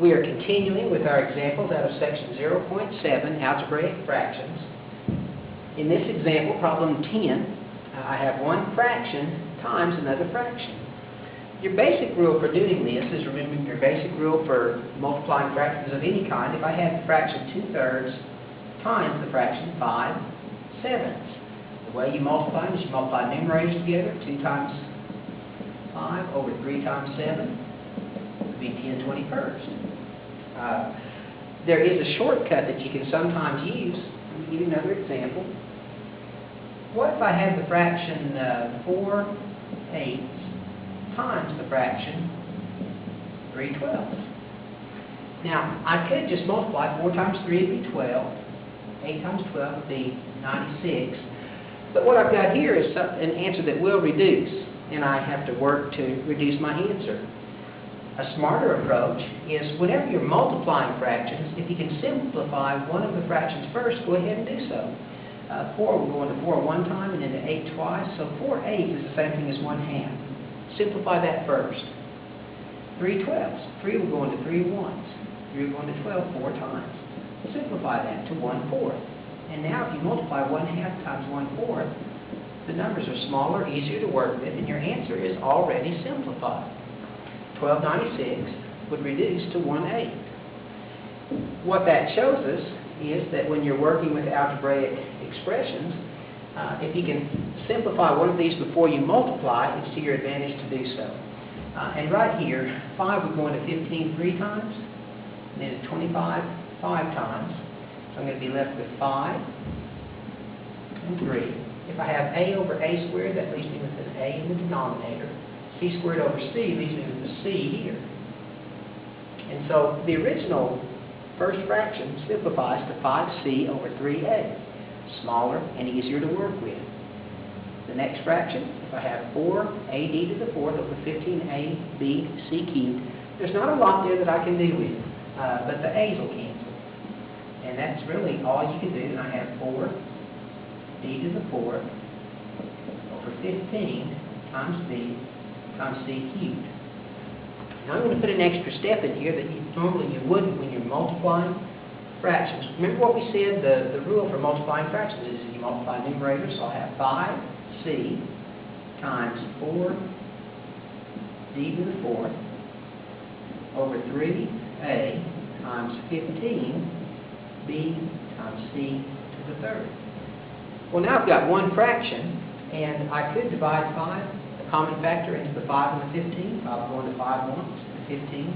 We are continuing with our examples out of section 0.7, algebraic fractions. In this example, problem 10, I have one fraction times another fraction. Your basic rule for doing this is, remember your basic rule for multiplying fractions of any kind. If I have the fraction 2/3 times the fraction 5/7. The way you multiply is you multiply numerators together. 2 times 5 over 3 times 7 would be 10/21. There is a shortcut that you can sometimes use. Let me give you another example. What if I have the fraction 4/8 times the fraction 3/12? Now, I could just multiply. 4 times 3 would be 12. 8 times 12 would be 96. But what I've got here is an answer that will reduce, and I have to work to reduce my answer. A smarter approach is whenever you're multiplying fractions, if you can simplify one of the fractions first, go ahead and do so. 4 will go into 4 one time and into 8 twice, so 4/8 is the same thing as 1/2. Simplify that first. 3/12. 3 will go into 3 ones. 3 will go into 12 4 times. Simplify that to 1/4. And now if you multiply 1/2 times 1/4, the numbers are smaller, easier to work with, and your answer is already simplified. 1296 would reduce to 1/8. What that shows us is that when you're working with algebraic expressions, if you can simplify one of these before you multiply, it's to your advantage to do so. And right here, 5 would go into 15 3 times, and then 25 5 times. So I'm going to be left with 5 and 3. If I have a over a squared, that leaves me with an a in the denominator. C squared over c leaves me with a c here. And so the original first fraction simplifies to 5c over 3a. Smaller and easier to work with. The next fraction, if I have 4ad to the 4th over 15ab c cubed, there's not a lot there that I can do with, but the a's will cancel. And that's really all you can do. And I have 4d to the 4th over 15 times b times c cubed. Now I'm going to put an extra step in here that normally you wouldn't when you're multiplying fractions. Remember what we said, the rule for multiplying fractions is you multiply numerators, so I'll have 5c times 4d to the 4th over 3a times 15b times c to the 3rd. Well, now I've got one fraction, and I could divide 5, the common factor, into the 5 and the 15. 5 will go into 5 once, and 15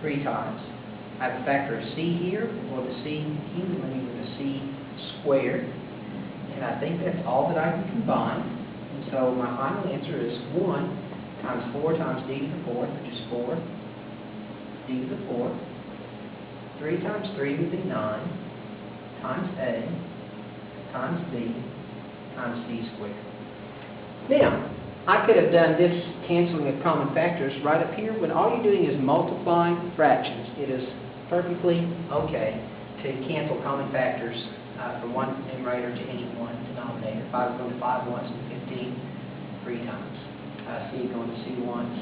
3 times. I have a factor of c here, or the c cubed, and then with a c squared. And I think that's all that I can combine. And so my final answer is 1 times 4 times d to the 4th, which is 4 d to the 4th. 3 times 3 would be 9 times a times b times c squared. Now, I could have done this canceling of common factors right up here when all you're doing is multiplying fractions. It is perfectly okay to cancel common factors from one numerator to any one denominator. 5 is going to 5 once and 15 3 times. C is going to c once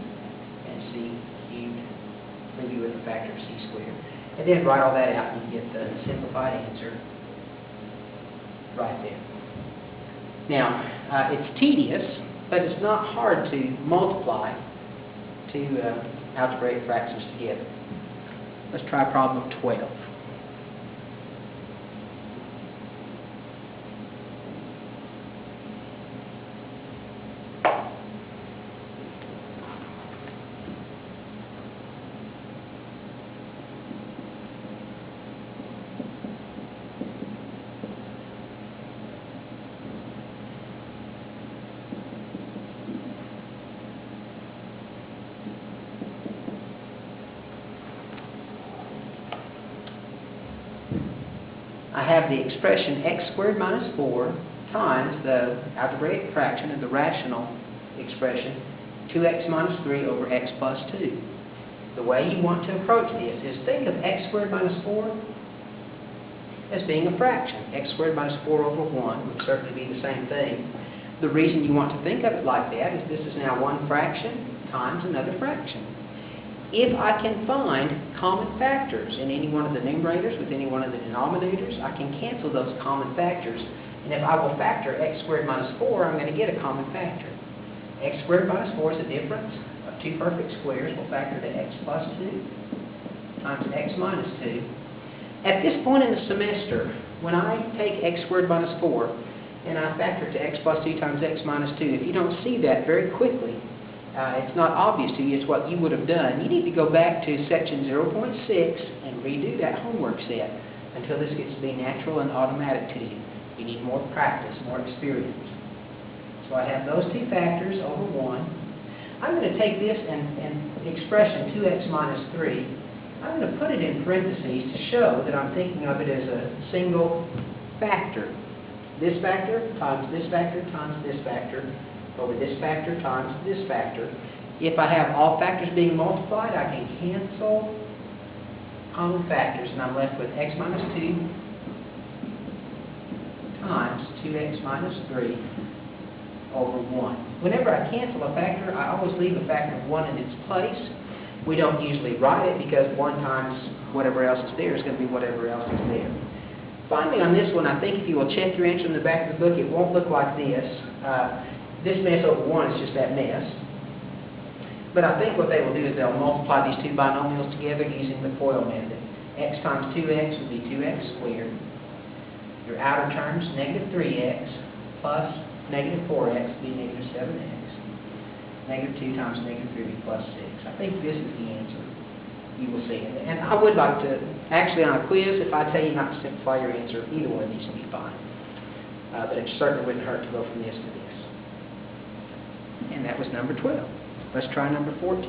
and c cubed, leave you with a factor of c squared. And then write all that out and you get the simplified answer right there. Now, it's tedious, but it's not hard to multiply two algebraic fractions together. Let's try problem 12. I have the expression x squared minus 4 times the algebraic fraction of the rational expression 2x minus 3 over x plus 2. The way you want to approach this is think of x squared minus 4 as being a fraction. X squared minus 4 over 1 would certainly be the same thing. The reason you want to think of it like that is this is now one fraction times another fraction. If I can find common factors in any one of the numerators with any one of the denominators, I can cancel those common factors. And if I will factor x squared minus 4, I'm going to get a common factor. X squared minus 4 is the difference of two perfect squares. We'll factor to x plus 2 times x minus 2. At this point in the semester, when I take x squared minus 4 and I factor to x plus 2 times x minus 2, if you don't see that very quickly, it's not obvious to you, it's what you would have done. You need to go back to section 0.6 and redo that homework set until this gets to be natural and automatic to you. You need more practice, more experience. So I have those two factors over 1. I'm going to take this and expression 2x minus 3. I'm going to put it in parentheses to show that I'm thinking of it as a single factor. This factor times this factor times this factor over this factor times this factor. If I have all factors being multiplied, I can cancel common factors, and I'm left with x minus 2 times 2x minus 3 over 1. Whenever I cancel a factor, I always leave a factor of 1 in its place. We don't usually write it because 1 times whatever else is there is going to be whatever else is there. Finally, on this one, I think if you will check your answer in the back of the book, it won't look like this. This mess over 1 is just that mess. But I think what they will do is they'll multiply these two binomials together using the FOIL method. X times 2x would be 2x squared. Your outer terms, negative 3x plus negative 4x would be negative 7x. Negative 2 times negative 3 would be plus 6. I think this is the answer. You will see it. And I would like to, actually on a quiz, if I tell you not to simplify your answer, either one of these would be fine. But it certainly wouldn't hurt to go from this to this. And that was number 12. Let's try number 14.